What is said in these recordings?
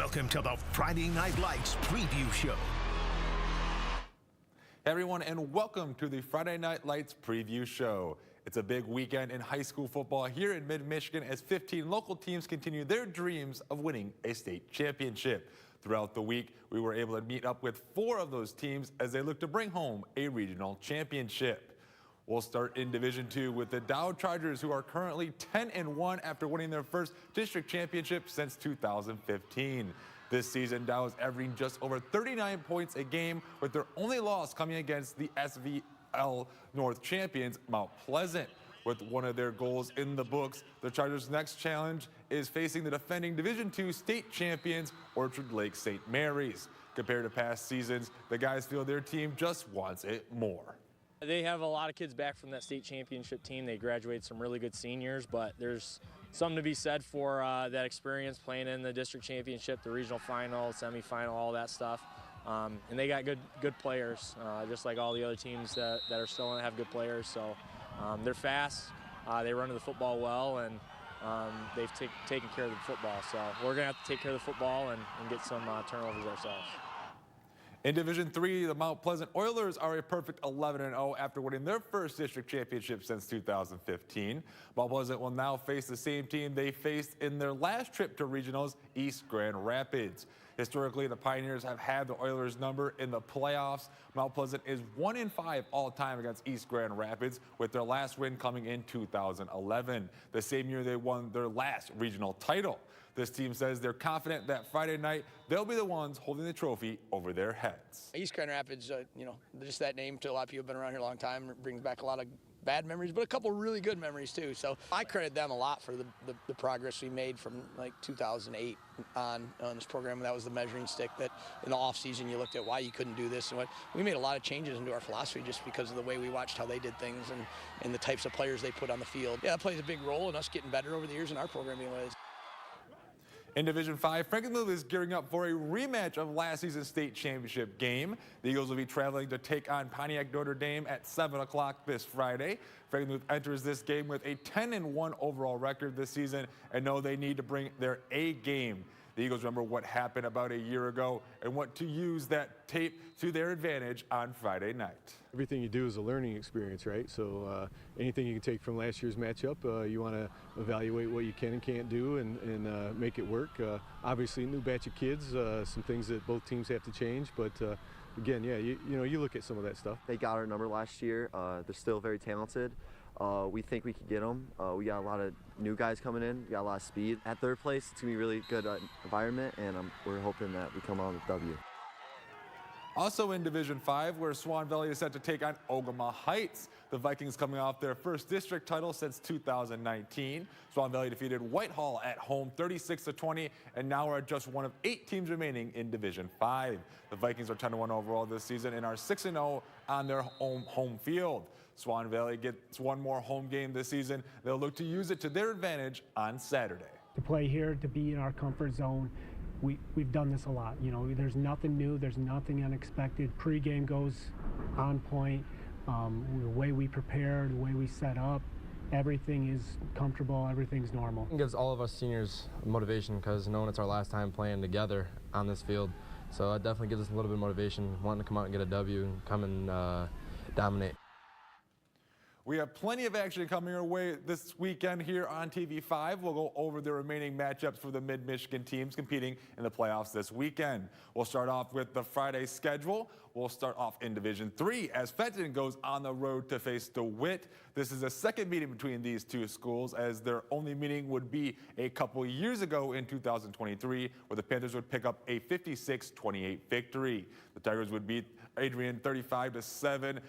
Welcome to the Friday Night Lights Preview Show. Hey everyone, and welcome to the Friday Night Lights Preview Show. It's a big weekend in high school football here in mid-Michigan as 15 local teams continue their dreams of winning a state championship. Throughout the week, we were able to meet up with 4 of those teams as they look to bring home a regional championship. We'll start in Division II with the Dow Chargers, who are currently 10-1 after winning their first district championship since 2015. This season, Dow is averaging just over 39 points a game, with their only loss coming against the SVL North champions, Mount Pleasant. With one of their goals in the books, the Chargers' next challenge is facing the defending Division II state champions, Orchard Lake St. Mary's. Compared to past seasons, the guys feel their team just wants it more. They have a lot of kids back from that state championship team. They graduated some really good seniors, but there's something to be said for that experience playing in the district championship, the regional final, semifinal, all that stuff. And they got good players, just like all the other teams that are still going to have good players. So they're fast, they run to the football well, and they've taken care of the football. So we're going to have to take care of the football and get some turnovers ourselves. In Division III, the Mount Pleasant Oilers are a perfect 11-0 after winning their first district championship since 2015. Mount Pleasant will now face the same team they faced in their last trip to regionals, East Grand Rapids. Historically, the Pioneers have had the Oilers' number in the playoffs. Mount Pleasant is 1-5 all-time against East Grand Rapids, with their last win coming in 2011, the same year they won their last regional title. This team says they're confident that Friday night they'll be the ones holding the trophy over their heads. East Grand Rapids, just that name to a lot of people who've been around here a long time brings back a lot of bad memories, but a couple really good memories too. So I credit them a lot for the progress we made from like 2008 on this program. That was the measuring stick that in the off season you looked at why you couldn't do this, and what we made a lot of changes into our philosophy just because of the way we watched how they did things and the types of players they put on the field. Yeah, that plays a big role in us getting better over the years in our programming ways. In Division V, Frankenmuth is gearing up for a rematch of last season's state championship game. The Eagles will be traveling to take on Pontiac Notre Dame at 7 o'clock this Friday. Frankenmuth enters this game with a 10-1 overall record this season and know they need to bring their A game. The Eagles remember what happened about a year ago and want to use that tape to their advantage on Friday night. Everything you do is a learning experience, right? So anything you can take from last year's matchup, you want to evaluate what you can and can't do and make it work. Obviously, a new batch of kids, some things that both teams have to change, but again, yeah, you look at some of that stuff. They got our number last year. They're still very talented. We think we could get them. We got a lot of new guys coming in. We got a lot of speed. At third place, it's going to be a really good environment, and we're hoping that we come on with W. Also in Division V, where Swan Valley is set to take on Ogama Heights. The Vikings coming off their first district title since 2019. Swan Valley defeated Whitehall at home 36-20 and now are just one of 8 teams remaining in Division V. The Vikings are 10-1 overall this season and are 6-0 on their home field. Swan Valley gets one more home game this season. They'll look to use it to their advantage on Saturday. To play here, to be in our comfort zone, we've done this a lot. There's nothing new, there's nothing unexpected. Pre-game goes on point. The way we prepare, the way we set up, everything is comfortable, everything's normal. It gives all of us seniors motivation because knowing it's our last time playing together on this field. So it definitely gives us a little bit of motivation, wanting to come out and get a W and come and dominate. We have plenty of action coming our way this weekend here on TV5. We'll go over the remaining matchups for the Mid-Michigan teams competing in the playoffs this weekend. We'll start off with the Friday schedule. We'll start off in Division III as Fenton goes on the road to face DeWitt. This is a second meeting between these two schools, as their only meeting would be a couple years ago in 2023, where the Panthers would pick up a 56-28 victory. The Tigers would beat Adrian 35-7.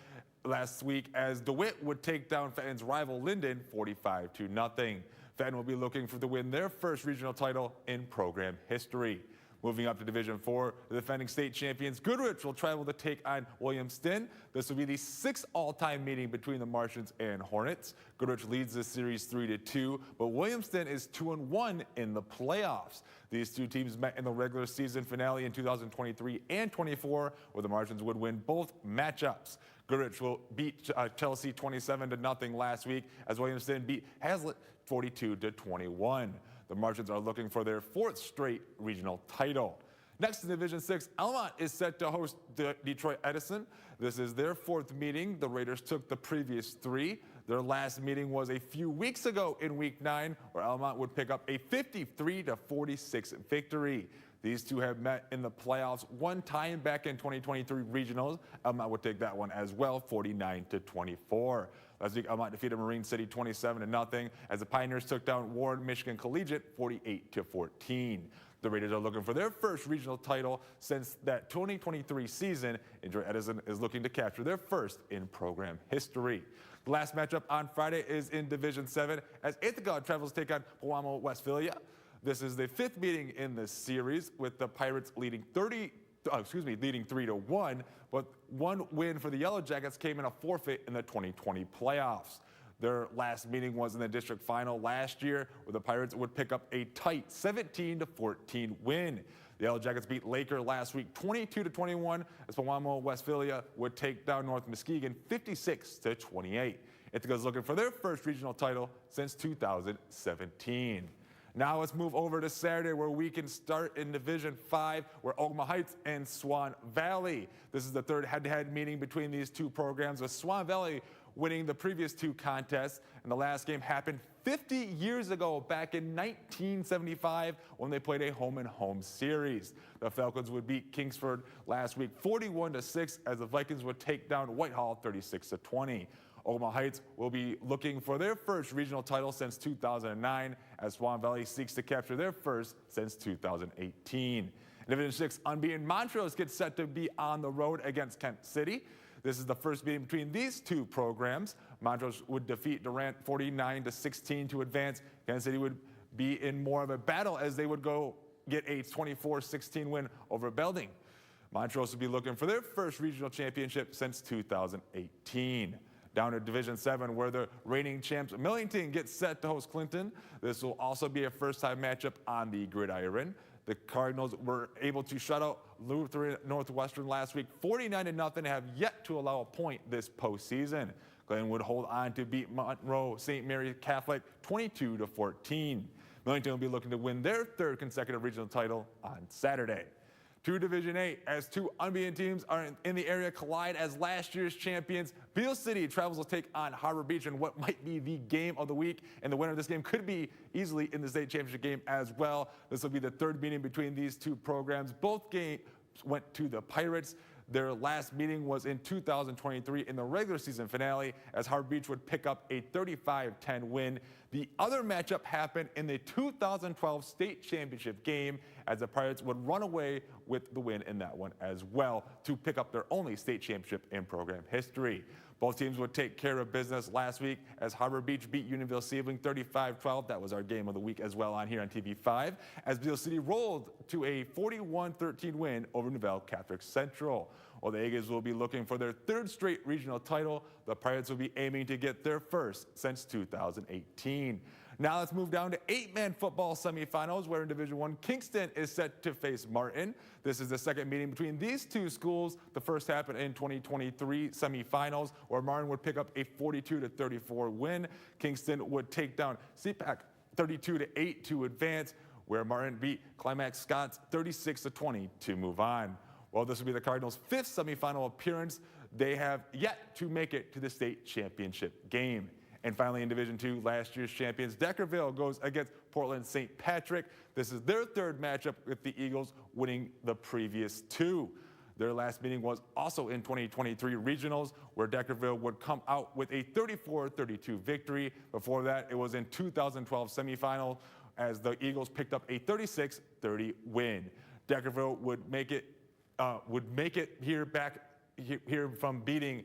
Last week, as DeWitt would take down Fenton's rival Linden 45-0. Fenton will be looking for to win their first regional title in program history. Moving up to Division IV, the defending state champions Goodrich will travel to take on Williamston. This will be the 6th all-time meeting between the Martians and Hornets. Goodrich leads the series 3-2, but Williamston is 2-1 in the playoffs. These two teams met in the regular season finale in 2023 and 24, where the Martians would win both matchups. Goodrich will beat Chelsea 27-0 last week, as Williamston beat Hazlitt 42-21. The Martians are looking for their 4th straight regional title. Next in Division 6, Elmont is set to host the Detroit Edison. This is their 4th meeting. The Raiders took the previous 3. Their last meeting was a few weeks ago in Week 9, where Elmont would pick up a 53-46 victory. These two have met in the playoffs one time back in 2023 regionals. Elmont would take that one as well, 49-24. Last week, Elmont defeated Marine City 27-0 as the Pioneers took down Warren Michigan Collegiate 48-14. The Raiders are looking for their first regional title since that 2023 season. Detroit Edison is looking to capture their first in program history. The last matchup on Friday is in Division 7 as Ithaca travels to take on Pewamo Westphalia. This is the 5th meeting in the series, with the Pirates leading 3-1, but one win for the Yellow Jackets came in a forfeit in the 2020 playoffs. Their last meeting was in the district final last year, where the Pirates would pick up a tight 17-14 win. The Yellow Jackets beat Laker last week 22-21 as Pewamo Westphalia would take down North Muskegon 56-28. Ithaca is looking for their first regional title since 2017. Now let's move over to Saturday, where we can start in Division 5, where Ogama Heights and Swan Valley. This is the 3rd head-to-head meeting between these two programs, with Swan Valley winning the previous 2 contests. And the last game happened 50 years ago, back in 1975, when they played a home-and-home series. The Falcons would beat Kingsford last week 41-6 as the Vikings would take down Whitehall 36-20. Ogama Heights will be looking for their first regional title since 2009, as Swan Valley seeks to capture their first since 2018. In Division 6, unbeaten Montrose gets set to be on the road against Kent City. This is the first meeting between these two programs. Montrose would defeat Durant 49-16 to advance. Kansas City would be in more of a battle as they would go get a 24-16 win over Belding. Montrose would be looking for their first regional championship since 2018. Down to Division 7, where the reigning champs Millington gets set to host Clinton. This will also be a first-time matchup on the gridiron. The Cardinals were able to shut out Lutheran Northwestern last week 49-0 and have yet to allow a point this postseason. Glenn would hold on to beat Monroe St. Mary Catholic 22-14. Millington will be looking to win their 3rd consecutive regional title on Saturday. To Division 8, as 2 unbeaten teams are in the area collide as last year's champions. Beale City travels to take on Harbor Beach in what might be the game of the week, and the winner of this game could be easily in the state championship game as well. This will be the 3rd meeting between these 2 programs. Both games went to the Pirates. Their last meeting was in 2023 in the regular season finale, as Harbor Beach would pick up a 35-10 win. The other matchup happened in the 2012 state championship game, as the Pirates would run away with the win in that one as well to pick up their only state championship in program history. Both teams would take care of business last week as Harbor Beach beat Unionville Seabling 35-12. That was our game of the week as well on here on TV5, as Beale City rolled to a 41-13 win over Nouvelle Catholic Central. While the Eagles will be looking for their 3rd straight regional title, the Pirates will be aiming to get their first since 2018. Now let's move down to 8-man football semifinals, where in Division 1, Kingston is set to face Martin. This is the 2nd meeting between these 2 schools. The first happened in 2023 semifinals, where Martin would pick up a 42-34 win. Kingston would take down CPAC 32-8 to advance, where Martin beat Climax Scots 36-20 to move on. Well, this will be the Cardinals' 5th semifinal appearance. They have yet to make it to the state championship game. And finally, in Division 2, last year's champions Deckerville goes against Portland St. Patrick. This is their 3rd matchup, with the Eagles winning the previous 2. Their last meeting was also in 2023 regionals, where Deckerville would come out with a 34-32 victory. Before that, it was in 2012 semifinal, as the Eagles picked up a 36-30 win. Deckerville would make it here from beating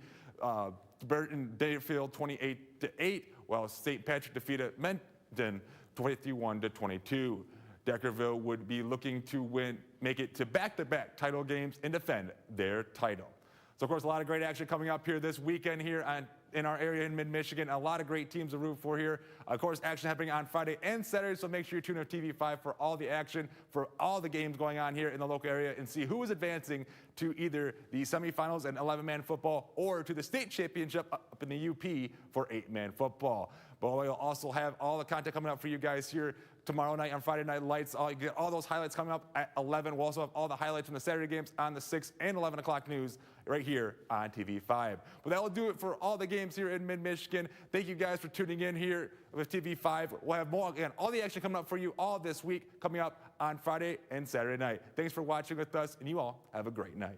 Burton Dayfield 28-8, while St. Patrick defeated Menton 21-22. Deckerville would be looking to make it to back-to-back title games and defend their title. So, of course, a lot of great action coming up here this weekend here in our area in mid-Michigan. A lot of great teams to root for here. Of course, action happening on Friday and Saturday, so make sure you tune in to TV5 for all the action, for all the games going on here in the local area, and see who is advancing to either the semifinals in 11-man football or to the state championship up in the UP for 8-man football. But we'll also have all the content coming up for you guys here tomorrow night on Friday Night Lights. You get all those highlights coming up at 11. We'll also have all the highlights from the Saturday games on the 6 and 11 o'clock news right here on TV5. But that will do it for all the games here in Mid-Michigan. Thank you guys for tuning in here with TV5. We'll have more, again, all the action coming up for you all this week, coming up on Friday and Saturday night. Thanks for watching with us, and you all have a great night.